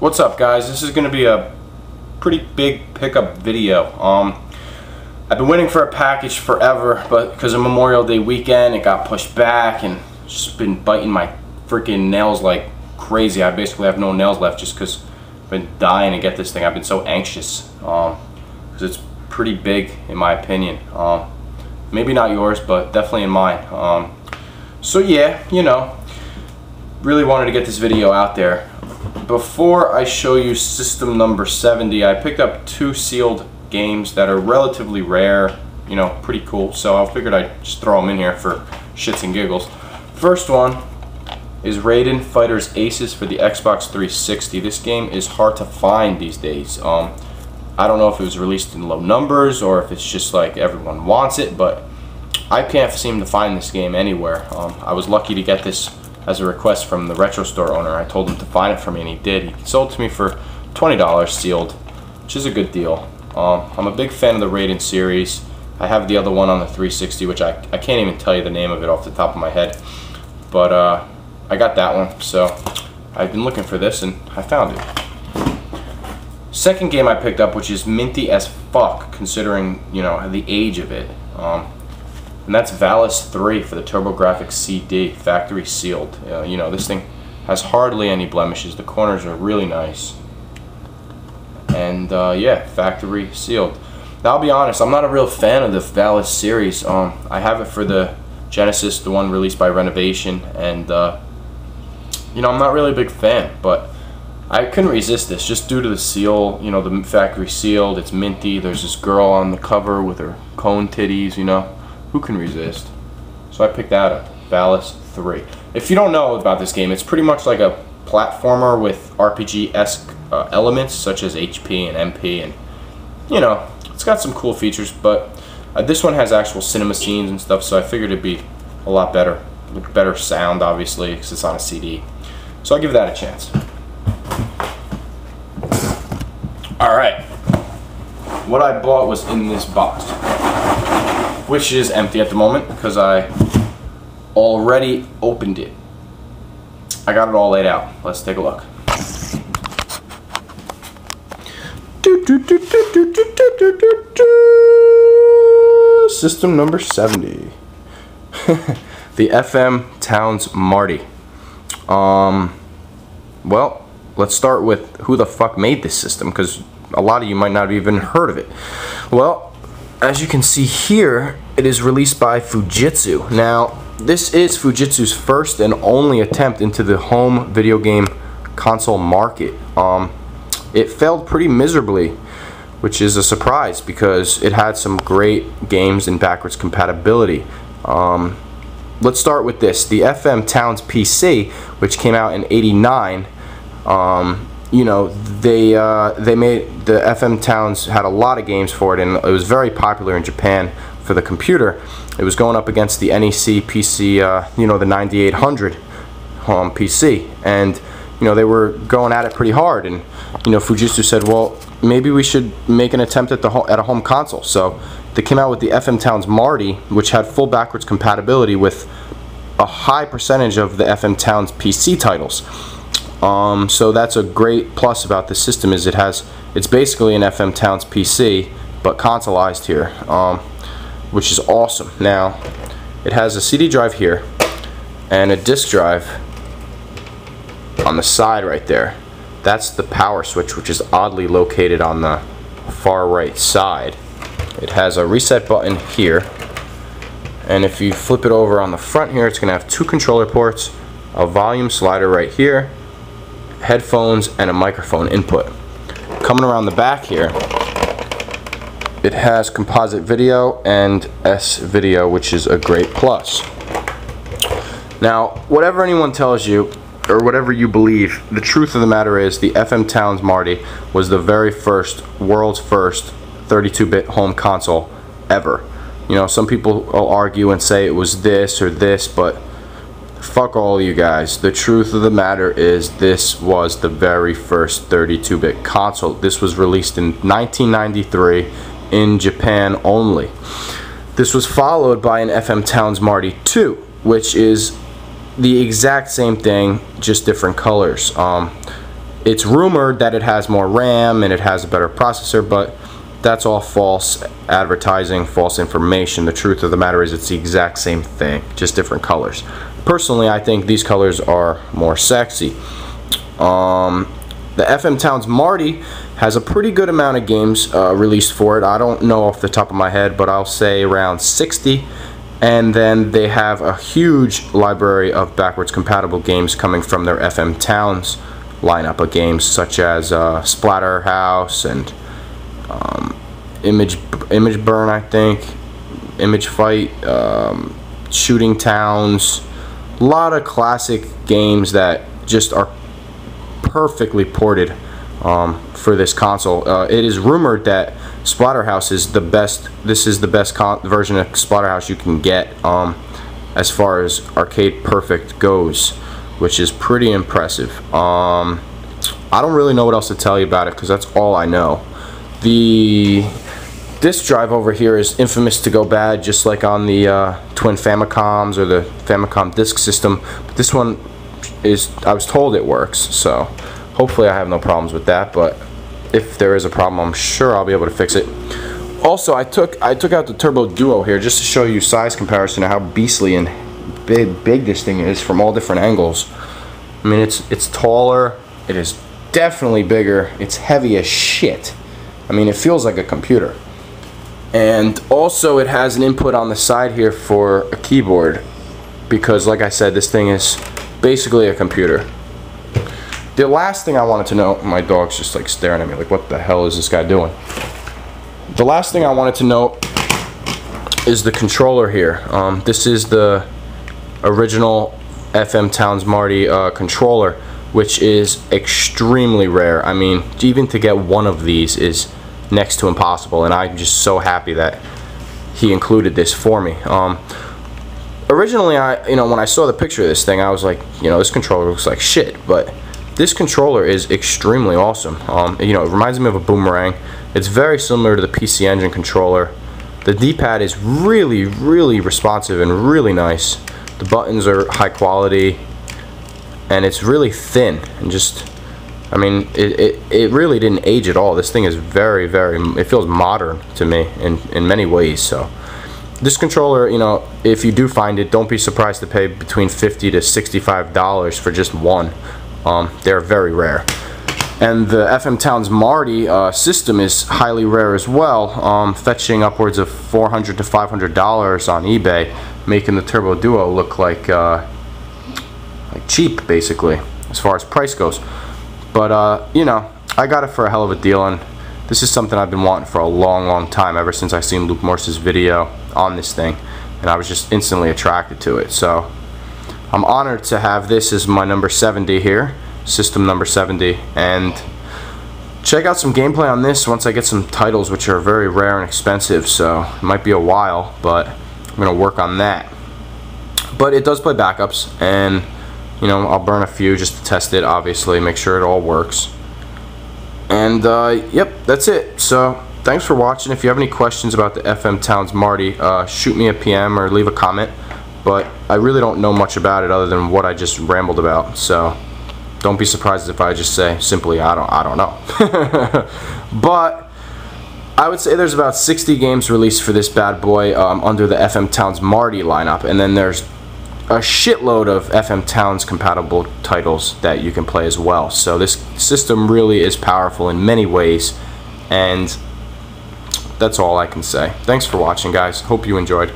What's up, guys? This is going to be a pretty big pickup video. I've been waiting for a package forever, but because of Memorial Day weekend it got pushed back, and just been biting my freaking nails like crazy. I basically have no nails left just because I've been dying to get this thing. I've been so anxious because it's pretty big in my opinion. Maybe not yours, but definitely in mine. So yeah, you know, really wanted to get this video out there. Before I show you system number 70, I picked up two sealed games that are relatively rare, you know, pretty cool, so I figured I'd just throw them in here for shits and giggles. First one is Raiden Fighters Aces for the Xbox 360. This game is hard to find these days. I don't know if it was released in low numbers or if it's just like everyone wants it, but I can't seem to find this game anywhere. I was lucky to get this as a request from the retro store owner. I told him to find it for me, and he did. He sold it to me for $20 sealed, which is a good deal. I'm a big fan of the Raiden series. I have the other one on the 360, which I can't even tell you the name of it off the top of my head, but I got that one, so I've been looking for this and I found it. Second game I picked up, which is minty as fuck considering, you know, the age of it, and that's Valis 3 for the TurboGrafx CD, factory sealed. You know, this thing has hardly any blemishes. The corners are really nice. And yeah, factory sealed. Now, I'll be honest, I'm not a real fan of the Valis series. I have it for the Genesis, the one released by Renovation, and you know, I'm not really a big fan, but I couldn't resist this just due to the seal, you know, the factory sealed. It's minty. There's this girl on the cover with her cone titties, you know. Who can resist? So I picked that up, Valis 3. If you don't know about this game, it's pretty much like a platformer with RPG-esque elements such as HP and MP, and you know, it's got some cool features, but this one has actual cinema scenes and stuff, so I figured it'd be a lot better. Like better sound, obviously, because it's on a CD. So I'll give that a chance. Alright. What I bought was in this box, which is empty at the moment because I already opened it. I got it all laid out. Let's take a look. System number 70. The FM Towns Marty. Well, let's start with who the fuck made this system, because a lot of you might not have even heard of it. Well, as you can see here, it is released by Fujitsu. Now, this is Fujitsu's first and only attempt into the home video game console market. It failed pretty miserably, which is a surprise because it had some great games in backwards compatibility. Let's start with this. The FM Towns PC, which came out in '89, you know, they made the FM Towns had a lot of games for it, and it was very popular in Japan for the computer. It was going up against the NEC PC, you know, the 9800 PC, and you know, they were going at it pretty hard. And you know, Fujitsu said, well, maybe we should make an attempt at a home console. So they came out with the FM Towns Marty, which had full backwards compatibility with a high percentage of the FM Towns PC titles. So that's a great plus about this system, is it's basically an FM Towns PC but consoleized here, which is awesome. Now it has a CD drive here and a disc drive on the side right there. That's the power switch, which is oddly located on the far right side. It has a reset button here, and if you flip it over on the front here, it's gonna have two controller ports, a volume slider right here, headphones, and a microphone input. Coming around the back here, it has composite video and S video, which is a great plus. Now, whatever anyone tells you or whatever you believe, the truth of the matter is the FM Towns Marty was the very first, world's first 32-bit home console ever. You know, some people will argue and say it was this or this, but fuck all you guys. The truth of the matter is this was the very first 32-bit console. This was released in 1993 in Japan only. This was followed by an FM Towns Marty 2, which is the exact same thing, just different colors. It's rumored that it has more RAM and it has a better processor, but that's all false advertising, false information. The truth of the matter is it's the exact same thing, just different colors. Personally, I think these colors are more sexy. The FM Towns Marty has a pretty good amount of games released for it. I don't know off the top of my head, but I'll say around 60. And then they have a huge library of backwards compatible games coming from their FM Towns lineup of games, such as Splatterhouse and Image Burn, I think, Image Fight, Shooting Towns. A lot of classic games that just are perfectly ported for this console. It is rumored that Splatterhouse is the best. This is the best version of Splatterhouse you can get as far as arcade perfect goes, which is pretty impressive. I don't really know what else to tell you about it because that's all I know. The disk drive over here is infamous to go bad, just like on the twin Famicoms or the Famicom disk system. But this one is, I was told it works, so hopefully I have no problems with that. But if there is a problem, I'm sure I'll be able to fix it. Also, I took out the Turbo Duo here just to show you size comparison of how beastly and big this thing is from all different angles. I mean, it's taller. It is definitely bigger. It's heavy as shit. I mean, it feels like a computer. And also, it has an input on the side here for a keyboard, because, like I said, this thing is basically a computer. The last thing I wanted to know, my dog's just like staring at me like, what the hell is this guy doing? The last thing I wanted to know is the controller here. This is the original FM Towns Marty controller, which is extremely rare. I mean, even to get one of these is next to impossible, and I'm just so happy that he included this for me. Originally, when I saw the picture of this thing, I was like, this controller looks like shit, but this controller is extremely awesome. It reminds me of a Boomerang. It's very similar to the PC Engine controller. The D-pad is really, really responsive and really nice. The buttons are high quality, and it's really thin, and just, I mean, it really didn't age at all. This thing is very, very, it feels modern to me in many ways. So this controller, if you do find it, don't be surprised to pay between $50 to $65 for just one. They're very rare. And the FM Towns Marty system is highly rare as well, fetching upwards of $400 to $500 on eBay, making the Turbo Duo look like cheap, basically, as far as price goes. But I got it for a hell of a deal, and this is something I've been wanting for a long, long time, ever since I seen Luke Morse's video on this thing, and I was just instantly attracted to it. So I'm honored to have this as my number 70 here, system number 70, and check out some gameplay on this once I get some titles, which are very rare and expensive, so it might be a while, but I'm gonna work on that. But it does play backups, and I'll burn a few just to test it, obviously, make sure it all works. And yep, that's it. So thanks for watching. If you have any questions about the FM Towns Marty, shoot me a PM or leave a comment. But I really don't know much about it other than what I just rambled about, so don't be surprised if I just say simply I don't know. But I would say there's about 60 games released for this bad boy under the FM Towns Marty lineup, and then there's a shitload of FM Towns compatible titles that you can play as well. So this system really is powerful in many ways, and that's all I can say. Thanks for watching, guys. Hope you enjoyed.